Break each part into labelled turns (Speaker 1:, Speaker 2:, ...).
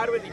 Speaker 1: பார்வதி.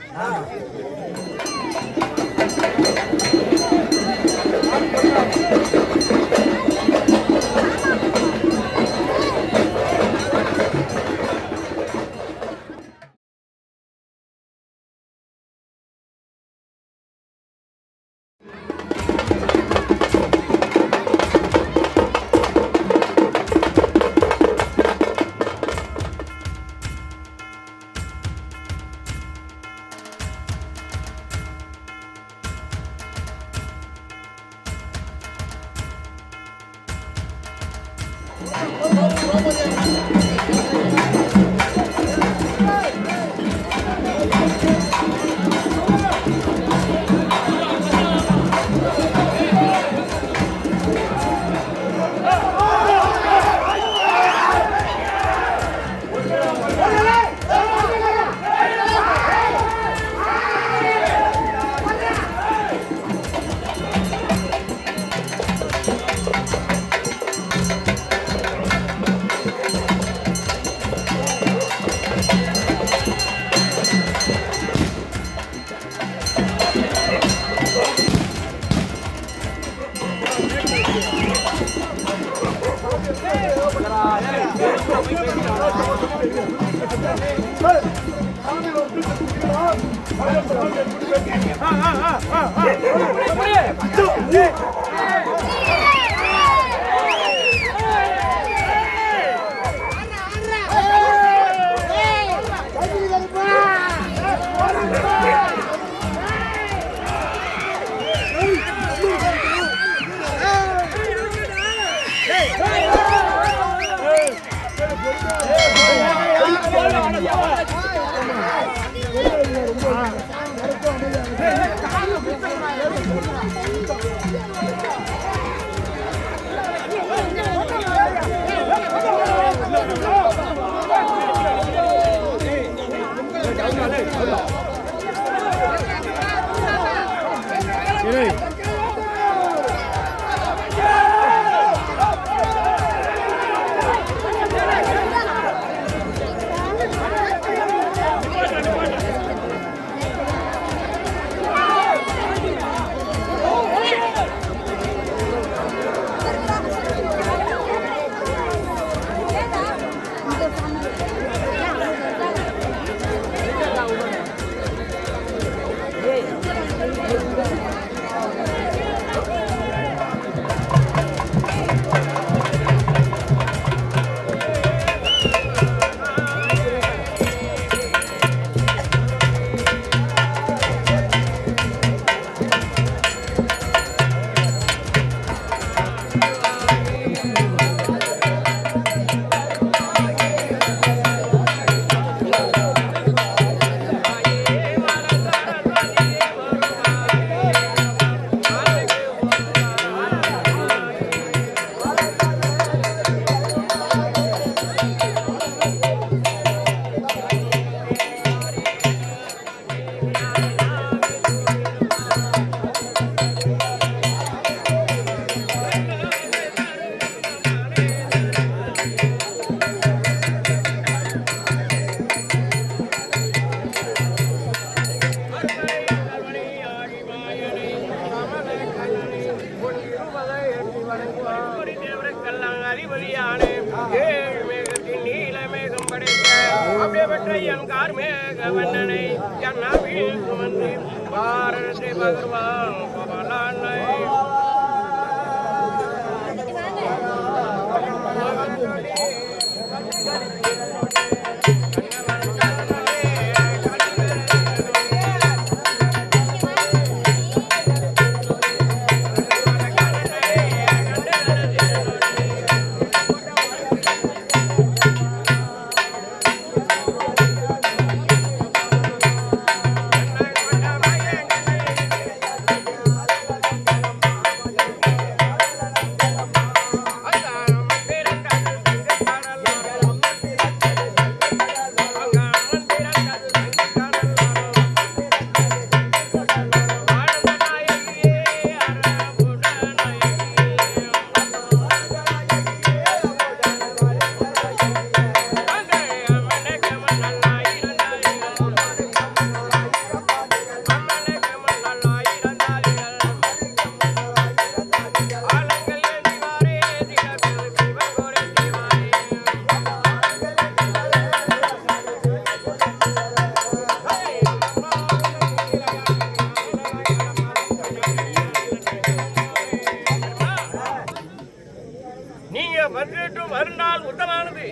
Speaker 1: 18 மறுநாள் உத்தமானது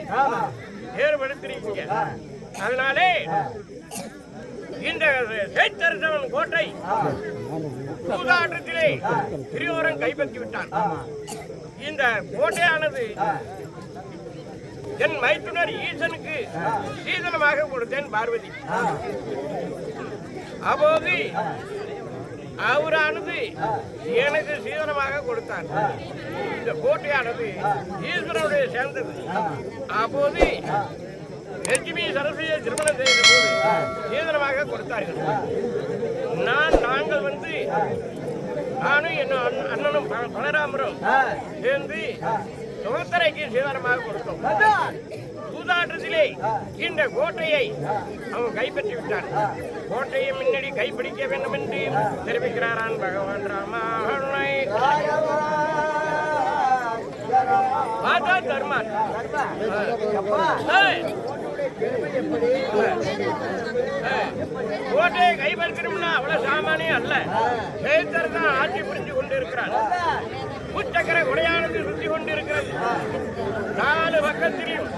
Speaker 1: ஏற்படுத்திருக்கீங்க. அதனாலே இந்த சேத்தரசவன் கோட்டை சூதாட்டத்திலே திரியோரம் கைப்பற்றி விட்டான். இந்த கோட்டையானது என் மைத்துனர் ஈசனுக்கு சீதனமாக கொடுத்தேன் பார்வதி. அப்போது அவரானது எனக்கு சீதனமாக கொடுத்தார். இந்த கோட்டையானது ஈஸ்வரனுடைய சேர்ந்தது. அப்போது லட்சுமி சரஸ்வதியை திருமணம் செய்த போது சீதனமாக கொடுத்தார்கள். நாங்கள் வந்து நானும் என்ன அண்ணனும் பலராமரும் சேர்ந்து சுகத்தரைக்கு சீதனமாக கொடுத்தோம். சூதாட்டத்திலே இந்த கோட்டையை அவன் கைப்பற்றி விட்டான். கோட்டையை முன்னாடி கைப்பிடிக்க வேண்டும் என்று தெரிவிக்கிறாரான் பகவான் ராமனை. மாதா தர்மான் கோட்டையை கைப்பற்றணும்னா அவ்வளவு சாமானியம் அல்ல. சேத்தர் தான் ஆட்சி புரிஞ்சு கொண்டிருக்கிறார். உச்சக்கர கொடையானது சுத்தி கொண்டிருக்கிறது. 4 பக்கத்திலும்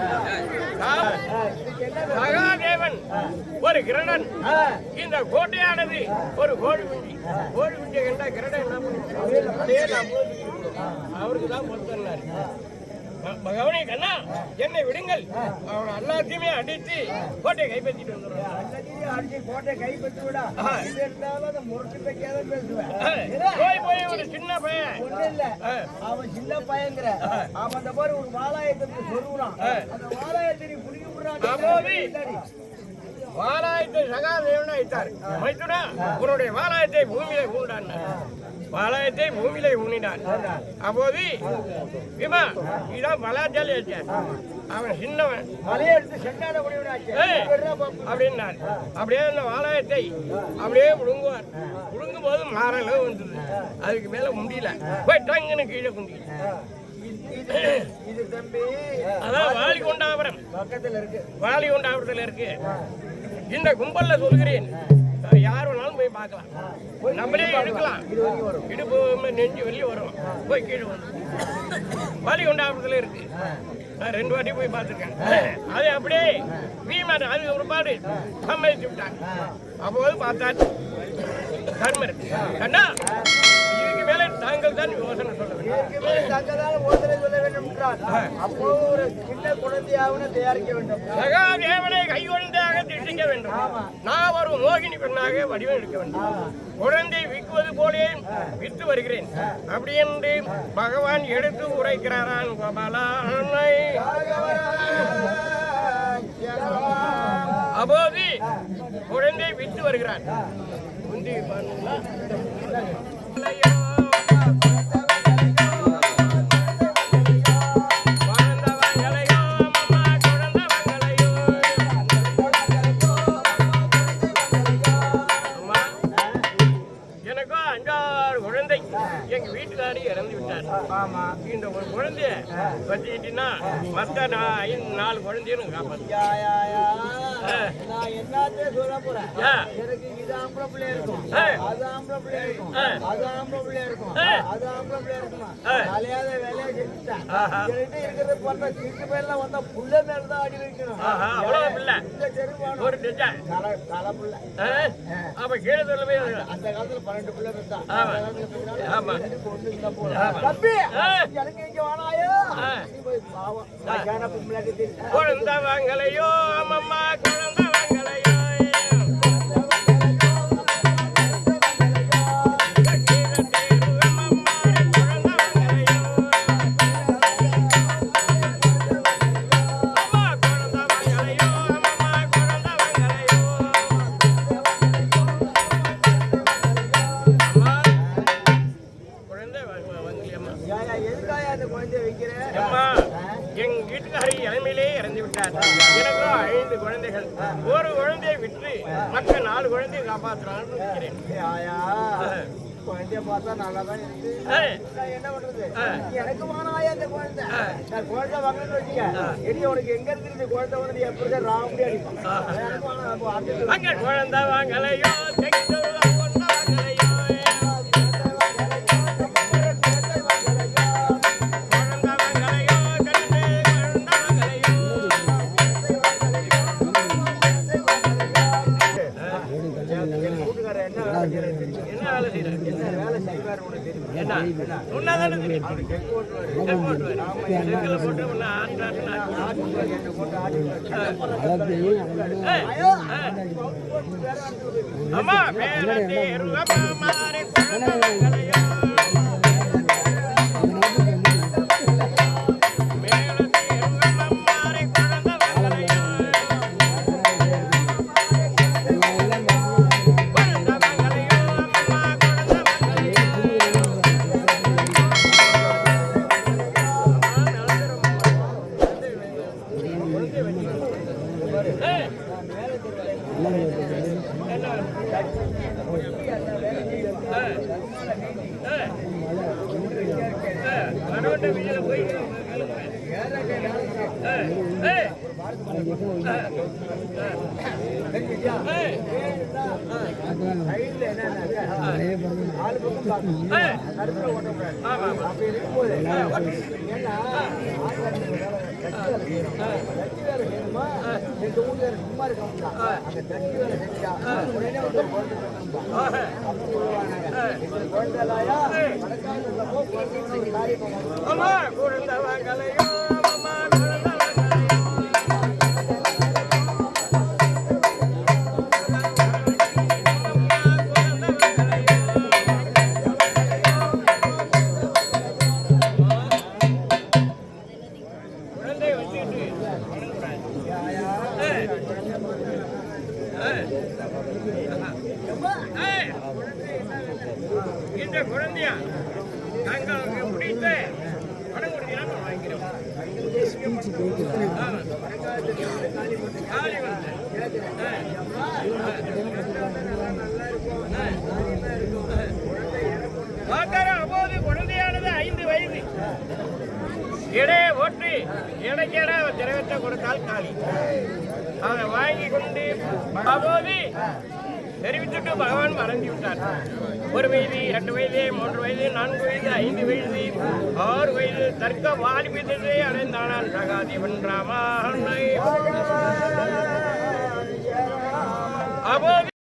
Speaker 1: சகாதேவன் ஒரு கிரணன். இந்த கோட்டையானது ஒரு கோழி குஞ்சு. கோழி குஞ்சு கண்டா கிரணன் என்ன பண்ணும்? அவருக்கு தான் பொறுத்தன்னாரு. பகவானே கண்ணா என்னை விடுங்கள், அவன் எல்லாத்தையுமே அடித்து கோட்டையை கைப்பற்றிட்டு வந்துடுவான். போய் ஒரு சின்ன பையன்
Speaker 2: அவன் சின்ன பையங்கிற அவன் அந்த மாதிரி ஒரு வாலாயத்தை சொல்லுறான். அந்த வாலாயத்தை
Speaker 1: வாலாயத்தை சகாதேவன் வைத்தார். மைத்துனா உன்னுடைய வாலாயத்தை பூமியில ஊண்டான். வாலாயத்தை பூமியில ஊனினான். அப்போது விமா இதான் பலாச்சாலி வச்சான். அவன் சின்னவன் அப்படின்னார். அப்படியே அந்த வாலாயத்தை அப்படியே விழுங்குவார். விழுங்கும் போது மாறல வந்தது. அதுக்கு மேல முடியல, போய் டங்குன்னு கீழே குண்டி. அதான் வாலிகொண்டாபுரம் பக்கத்துல இருக்கு. வாலிகொண்டாபுரத்துல இருக்கு. இந்த கும்பல்ல சொல்கிறேன், யார் வேணாலும் போய் பார்க்கலாம். நம்மளே எடுக்கலாம். இடுப்பு நெஞ்சு வெளியே வரும். போய் கீழே வந்து வாலிகொண்டாபுரத்துல இருக்கு. நான் 2 வாட்டி போய் பார்த்துருக்கேன். அது அப்படியே வீமான் அது ஒரு பாடு சம்மதிச்சு விட்டாங்க. அப்போது பார்த்தாச்சு தர்மர் கண்ணா இதுக்கு மேலே தாங்கள் தான் யோசனை சொல்ல வேண்டும்.
Speaker 2: அப்போ ஒரு சின்ன குழந்தையாக தயாரிக்க வேண்டும்.
Speaker 1: சகாதேவனை கைகுழந்தையாக திட்டிக்க வேண்டும். நான் ஒரு மோகினி பெண்ணாக வடிவம் எடுக்க வேண்டும். குழந்தை விற்குவது போலே விற்று வருகிறேன் அப்படி என்று பகவான் எடுத்து உரைக்கிறாரான். கோபாலனை அப்போது குழந்தை விற்று வருகிறான். எங்க வீட்டுக்காரி இறந்து விட்டார். இந்த ஒரு குழந்தைய வச்சுக்கிட்டீங்கன்னா மற்ற 4 குழந்தையும் காப்பாற்று. ஒரு அப்ப கீழே சொல்லவே
Speaker 2: அந்த காலத்துல 12 பிள்ளை இருந்தா.
Speaker 1: ஆமா குழந்தை வாங்கலையோ அம்மம்மா குழந்தை வாங்கலையோ. எங்க வீட்டுக்காரி இளமையிலே இறந்து விட்டார். எனக்கும் 5 குழந்தைகள். ஒரு குழந்தையை விட்டு மற்ற 4 குழந்தையை காப்பாற்றலாம்னு நினைக்கிறேன்.
Speaker 2: குழந்தைய பார்த்தா நல்லாதான் இருக்கு. என்ன பண்றது? எனக்கு வானாயா அந்த குழந்தை. நான் குழந்தை வாங்கணும்னு வச்சுக்க, இனி உனக்கு எங்க இருக்கு குழந்தை வந்து எப்படி ராமுடி அடிப்பான்.
Speaker 1: குழந்தை வாங்கலையோ சொன்னாதானே தெரியும். செக் போட்டுவாரு. செக்கில் போட்டு ஒன்று அம்மா மேலே மாறி அம்மா குழந்தவங்களையோ இந்த குழந்தையா நாங்கள் பிடித்து பணம் கொடுத்தீங்கன்னா வாங்கிக்கிறோம். காலி வந்து பார்த்தாரா அப்போது குழந்தையானது 5 வயது. இடையை ஓட்டி இடைக்கேட திரவத்தை கொடுத்தால் காலி. அதை வாங்கி கொண்டு அப்போது தெரிவித்துட்டு பகவான் மறந்து விட்டார். 1 வயது, 2 வயது, 3 வயது, 4 வயது, 5 வயது, 6 வயது தர்க்க வாலிபத்தை அடைந்தானான் சகாதேவன் ராமா. அப்போது